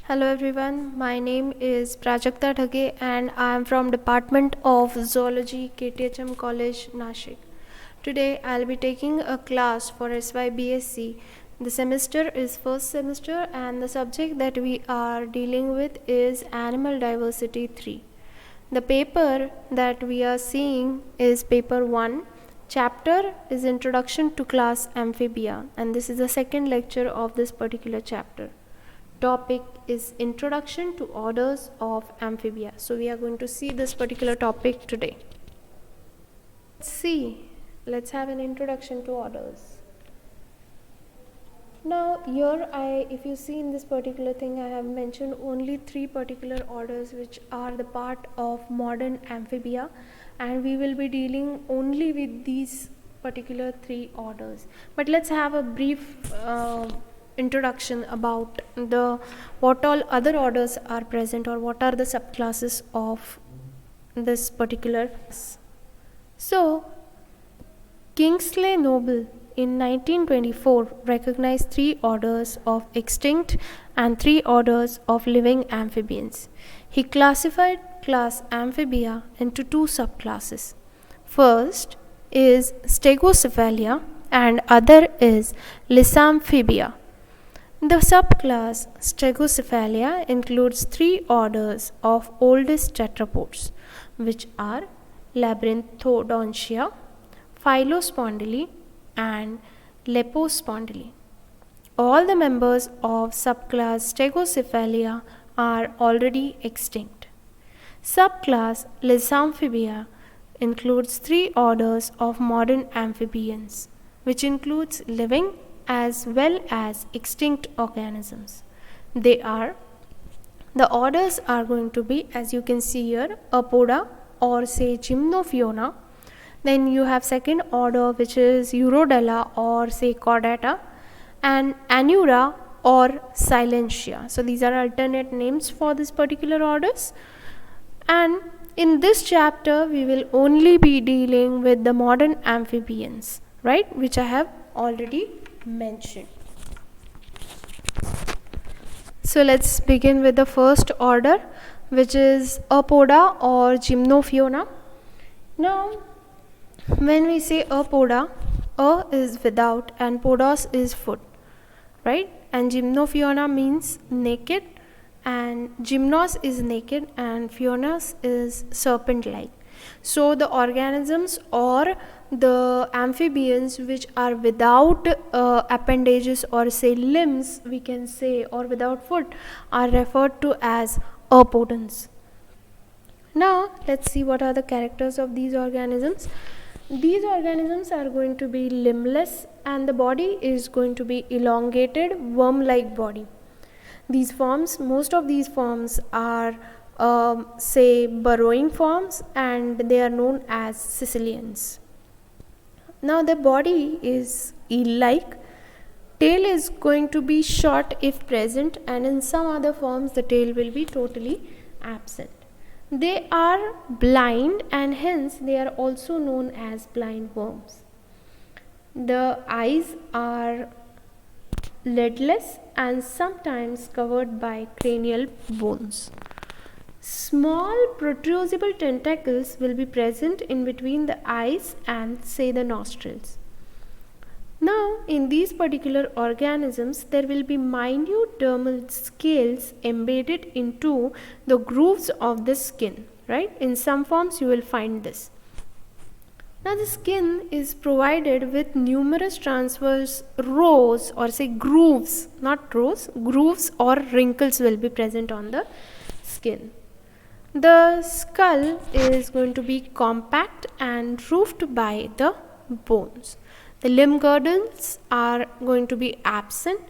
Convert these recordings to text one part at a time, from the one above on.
Hello everyone, my name is Prajakta Dhage and I am from Department of Zoology, KTHM College, Nashik. Today I'll be taking a class for SYBSc. The semester is first semester and the subject that we are dealing with is Animal Diversity 3. The paper that we are seeing is paper 1. Chapter is Introduction to Class Amphibia, and this is the second lecture of this particular chapter. Topic is Introduction to Orders of Amphibia. So we are going to see this particular topic today. Let's have an introduction to orders. Now here if you see in this particular thing, I have mentioned only 3 particular orders which are the part of modern amphibia, and we will be dealing only with these particular 3 orders. But let's have a brief introduction about what all other orders are present, or what are the subclasses of this particular. So Kingsley Noble in 1924 recognized 3 orders of extinct and 3 orders of living amphibians. He classified class Amphibia into 2 subclasses. First is Stegocephalia and other is Lysamphibia. The subclass Stegocephalia includes 3 orders of oldest tetrapods, which are Labyrinthodontia, Phyllospondyle, and Lepospondyle. All the members of subclass Stegocephalia are already extinct. Subclass Lysamphibia includes 3 orders of modern amphibians, which includes living as well as extinct organisms. The orders are going to be, as you can see here, Apoda or say Gymnophiona. Then you have second order, which is Urodela or say Chordata, and Anura or Silentia. So these are alternate names for this particular orders. And in this chapter we will only be dealing with the modern amphibians, right, which I have already mentioned. So let's begin with the first order, which is Apoda or Gymnophiona. Now when we say Apoda, A is without and Podos is foot, right? And Gymnophiona means naked, and Gymnos is naked and Phionos is serpent-like. So the organisms or the amphibians which are without appendages or say limbs, we can say, or without foot, are referred to as apodons. Now let's see what are the characters of these organisms. These organisms are going to be limbless and the body is going to be elongated worm-like body. These forms, most of these forms are say burrowing forms, and they are known as Sicilians. Now the body is eel-like, tail is going to be short if present, and in some other forms the tail will be totally absent. They are blind and hence they are also known as blind worms. The eyes are lidless and sometimes covered by cranial bones. Small protrusible tentacles will be present in between the eyes and say the nostrils. Now in these particular organisms there will be minute dermal scales embedded into the grooves of the skin, right? In some forms you will find this. Now the skin is provided with numerous transverse rows or say grooves, not rows, grooves or wrinkles will be present on the skin. The skull is going to be compact and roofed by the bones. The limb girdles are going to be absent.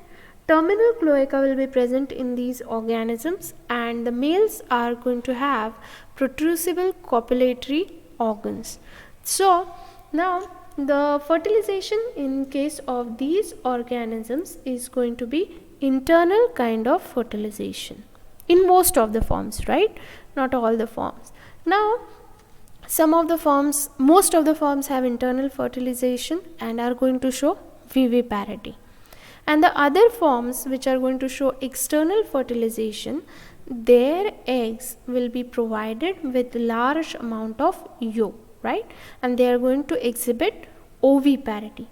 Terminal cloaca will be present in these organisms, and the males are going to have protrusible copulatory organs. So now the fertilization in case of these organisms is going to be internal kind of fertilization in most of the forms, right? Not all the forms. Now most of the forms have internal fertilization and are going to show viviparity. And the other forms which are going to show external fertilization, their eggs will be provided with large amount of yolk, right? And they are going to exhibit oviparity.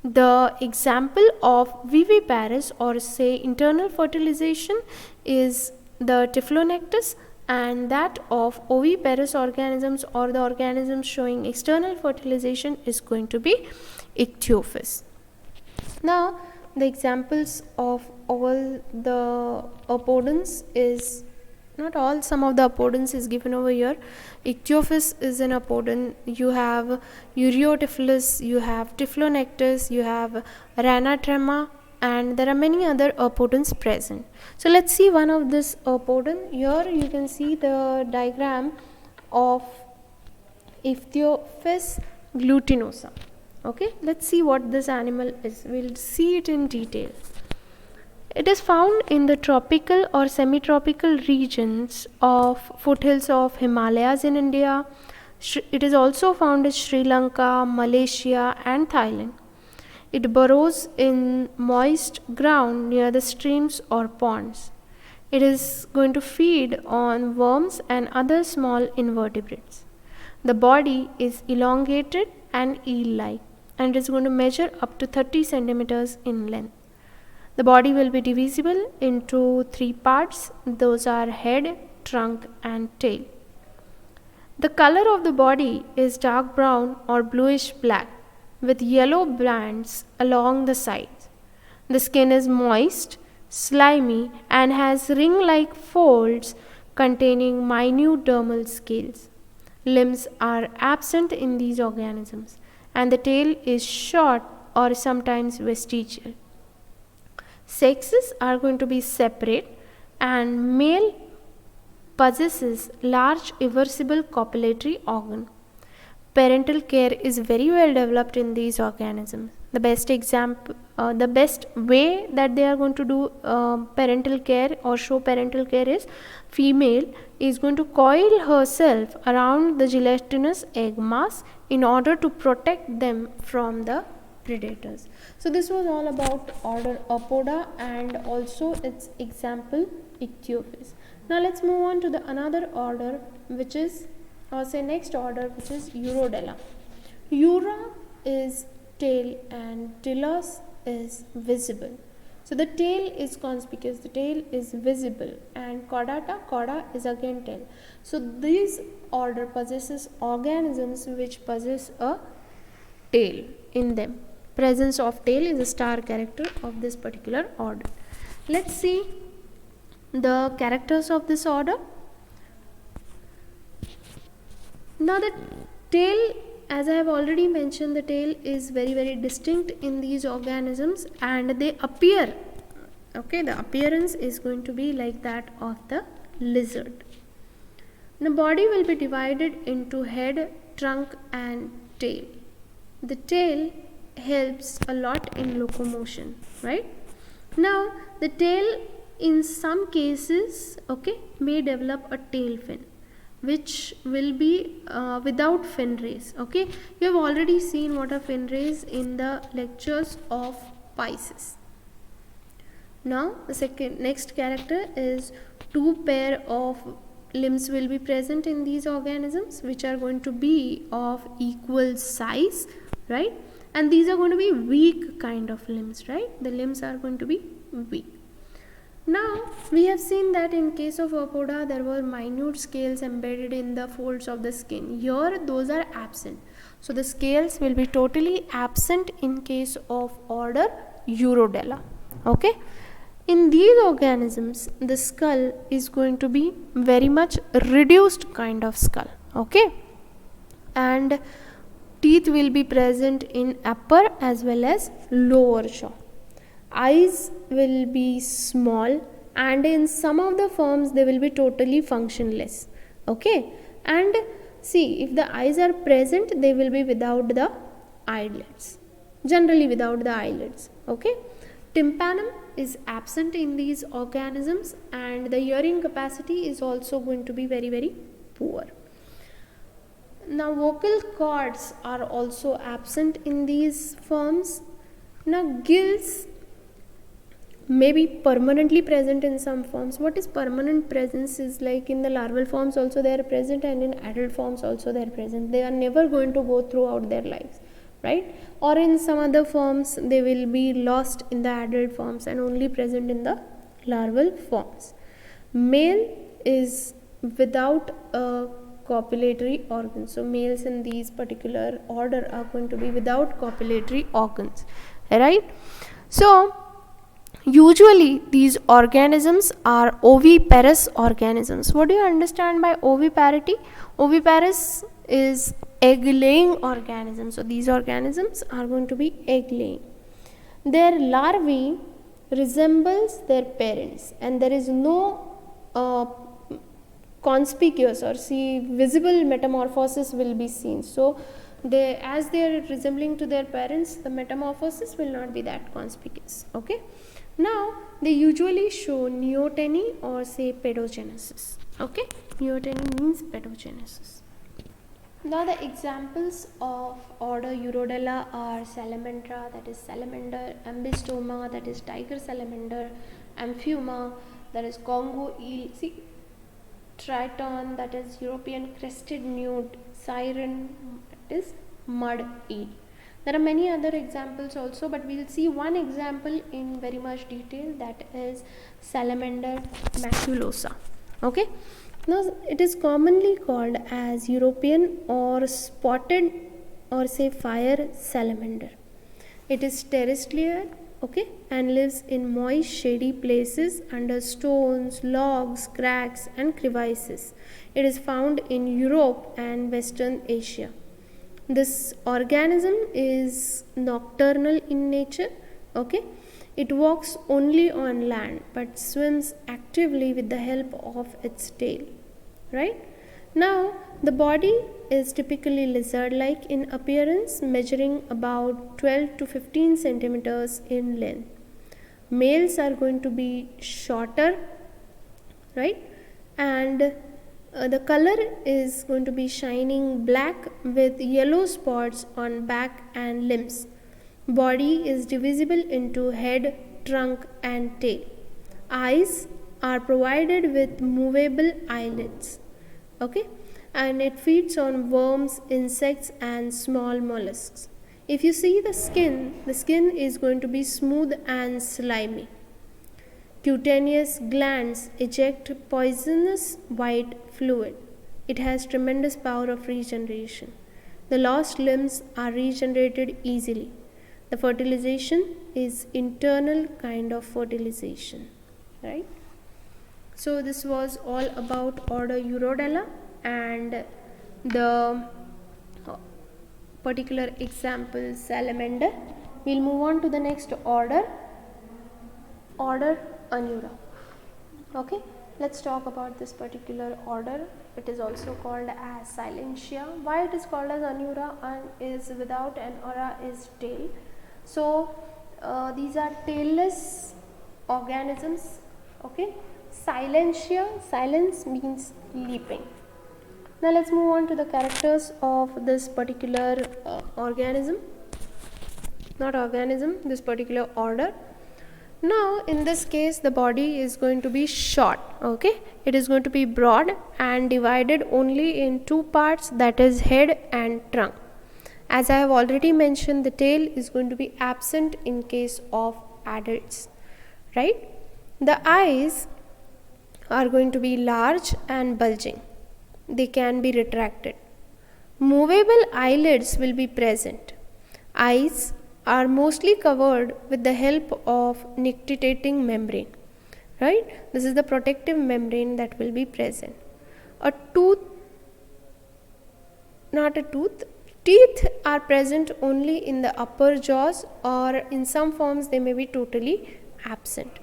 The example of viviparous or say internal fertilization is the Typhlonectes, and that of oviparous organisms or the organisms showing external fertilization is going to be Ichthyophis. Now the examples of all the apodons is, not all, some of the apodons is given over here. Ichthyophis is an apodon. You have Ureotyphilus, you have Typhlonectes, you have Ranatrema, and there are many other apodons present. So let's see one of this apodon. Here you can see the diagram of Ichthyophis glutinosa. Okay, let's see what this animal is. We'll see it in detail. It is found in the tropical or semi-tropical regions of foothills of Himalayas in India. It is also found in Sri Lanka, Malaysia and Thailand. It burrows in moist ground near the streams or ponds. It is going to feed on worms and other small invertebrates. The body is elongated and eel-like, and it is going to measure up to 30 centimeters in length. The body will be divisible into 3 parts. Those are head, trunk and tail. The color of the body is dark brown or bluish black with yellow bands along the sides. The skin is moist, slimy and has ring-like folds containing minute dermal scales. Limbs are absent in these organisms, and the tail is short or sometimes vestigial. Sexes are going to be separate, and male possesses large irreversible copulatory organ. Parental care is very well developed in these organisms. The best way that they are going to do parental care or show parental care is, female is going to coil herself around the gelatinous egg mass in order to protect them from the predators. So this was all about order Apoda and also its example Ichthyophis. Now let's move on to the another order, which is, or say next order, which is Urodela. Ura is tail and telos is visible. So the tail is conspicuous, the tail is visible, and chordata is again tail. So this order possesses organisms which possess a tail in them. Presence of tail is a star character of this particular order. Let's see the characters of this order. Now the tail, as I have already mentioned, the tail is very distinct in these organisms, and they appear, okay, the appearance is going to be like that of the lizard. The body will be divided into head, trunk and tail. The tail helps a lot in locomotion, right? Now the tail in some cases, okay, may develop a tail fin, which will be without fin rays. Okay, you have already seen what are fin rays in the lectures of Pisces. Now the next character is 2 pair of limbs will be present in these organisms, which are going to be of equal size, right? And these are going to be weak kind of limbs, right? The limbs are going to be weak. Now we have seen that in case of Apoda there were minute scales embedded in the folds of the skin. Here those are absent. So the scales will be totally absent in case of order Urodela. Okay. In these organisms the skull is going to be very much reduced kind of skull. Okay. And teeth will be present in upper as well as lower jaw. Eyes will be small, and in some of the forms they will be totally functionless. Okay, and see, if the eyes are present, they will be without the eyelids, generally without the eyelids. Okay, tympanum is absent in these organisms, and the hearing capacity is also going to be very poor. Now vocal cords are also absent in these forms. Now gills may be permanently present in some forms. What is permanent presence is like in the larval forms also they are present, and in adult forms also they are present. They are never going to go throughout their lives, right? Or in some other forms they will be lost in the adult forms and only present in the larval forms. Male is without a copulatory organ. So males in these particular order are going to be without copulatory organs, right? So usually these organisms are oviparous organisms. What do you understand by oviparity? Oviparous is egg laying organisms. So these organisms are going to be egg laying. Their larvae resembles their parents, and there is no conspicuous or visible metamorphosis will be seen. So as they are resembling to their parents, the metamorphosis will not be that conspicuous. Okay. Now they usually show neoteny or say pedogenesis. Okay, neoteny means pedogenesis. Now the examples of order Urodela are Salamandra, that is salamander; Ambystoma, that is tiger salamander; Amphiuma, that is Congo eel; Triton, that is European crested newt; Siren, that is mud eel. There are many other examples also, but we will see one example in very much detail, that is Salamander maculosa. Okay. Now it is commonly called as European or spotted or say fire salamander. It is terrestrial, okay, and lives in moist shady places under stones, logs, cracks and crevices. It is found in Europe and Western Asia. This organism is nocturnal in nature, okay. It walks only on land but swims actively with the help of its tail, right? Now the body is typically lizard-like in appearance, measuring about 12 to 15 centimeters in length. Males are going to be shorter, right? And the color is going to be shining black with yellow spots on back and limbs. Body is divisible into head, trunk and tail. Eyes are provided with movable eyelids, okay, and it feeds on worms, insects and small mollusks. If you see the skin is going to be smooth and slimy. Cutaneous glands eject poisonous white fluid. It has tremendous power of regeneration. The lost limbs are regenerated easily. The fertilization is internal kind of fertilization, right? So this was all about order Urodela and the particular example salamander. We'll move on to the next order Anura. Okay, let's talk about this particular order. It is also called as Silentia. Why it is called as Anura and is without an aura is tail. So these are tailless organisms. Okay, Silentia, silence means leaping. Now let's move on to the characters of this particular this particular order. Now in this case the body is going to be short, okay. It is going to be broad and divided only in two parts, that is head and trunk. As I have already mentioned, the tail is going to be absent in case of adults, right. The eyes are going to be large and bulging. They can be retracted. Movable eyelids will be present. Eyes are mostly covered with the help of nictitating membrane, right. This is the protective membrane that will be present. Teeth are present only in the upper jaws, or in some forms they may be totally absent.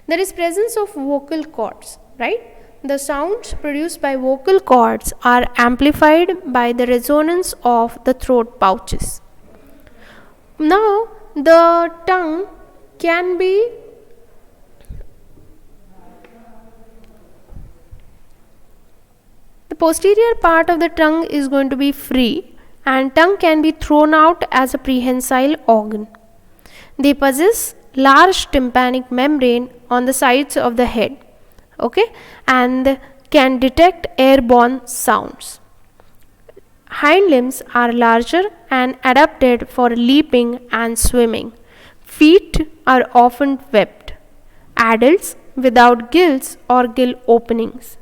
There is presence of vocal cords, right. The sounds produced by vocal cords are amplified by the resonance of the throat pouches. Now the tongue can be the posterior part of the tongue is going to be free, and tongue can be thrown out as a prehensile organ. They possess large tympanic membrane on the sides of the head, okay, and can detect airborne sounds. Hind limbs are larger and adapted for leaping and swimming. Feet are often webbed. Adults without gills or gill openings.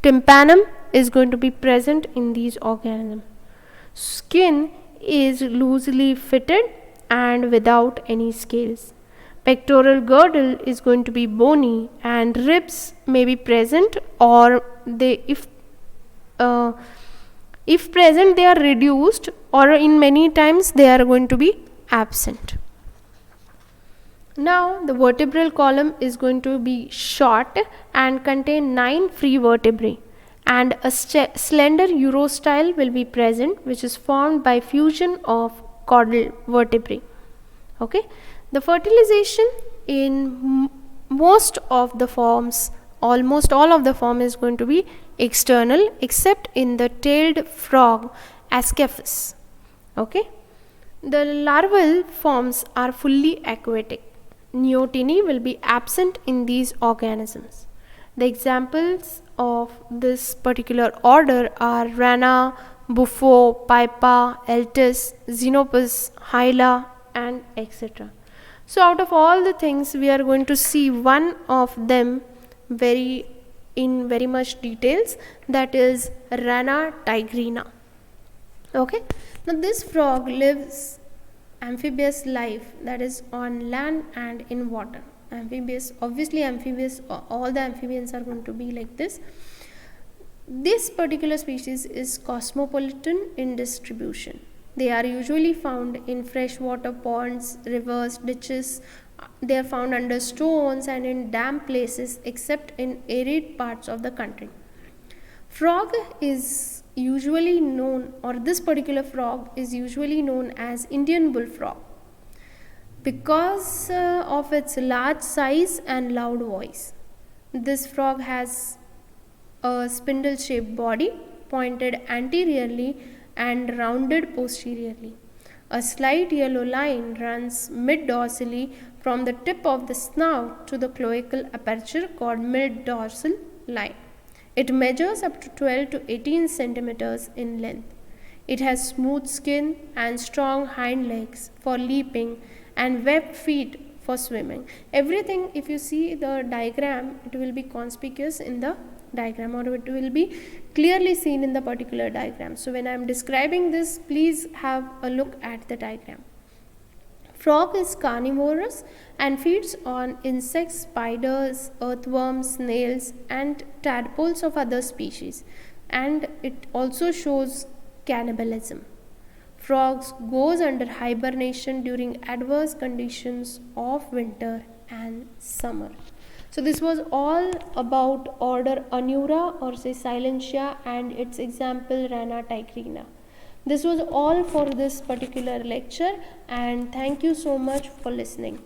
Tympanum is going to be present in these organisms. Skin is loosely fitted and without any scales. Pectoral girdle is going to be bony and ribs may be present, or they if present they are reduced, or in many times they are going to be absent. Now the vertebral column is going to be short and contain 9 free vertebrae, and a slender urostyle will be present, which is formed by fusion of caudal vertebrae. Okay, the fertilization in most of the forms, almost all of the form, is going to be external, except in the tailed frog Ascaphus. Okay, the larval forms are fully aquatic. Neoteny will be absent in these organisms. The examples of this particular order are Rana, Buffo, Pipa, Eltis, Xenopus, Hyla, and etc. So out of all the things, we are going to see one of them in very much details, that is Rana tigrina. Okay, now this frog lives amphibious life, that is on land and in water. Amphibious, obviously amphibious, all the amphibians are going to be like this. This particular species is cosmopolitan in distribution. They are usually found in freshwater ponds, rivers, ditches. They are found under stones and in damp places, except in arid parts of the country. Frog is usually known, or this particular frog is usually known as Indian bullfrog, because of its large size and loud voice. This frog has a spindle shaped body, pointed anteriorly and rounded posteriorly. A slight yellow line runs mid-dorsally from the tip of the snout to the cloacal aperture, called mid-dorsal line. It measures up to 12 to 18 centimeters in length. It has smooth skin and strong hind legs for leaping and webbed feet for swimming. Everything, if you see the diagram, it will be conspicuous in the diagram, or it will be clearly seen in the particular diagram. So when I am describing this, please have a look at the diagram. Frog is carnivorous and feeds on insects, spiders, earthworms, snails, and tadpoles of other species, and it also shows cannibalism. Frogs goes under hibernation during adverse conditions of winter and summer. So this was all about order Anura, or say Silentia, and its example Rana tigrina. This was all for this particular lecture, and thank you so much for listening.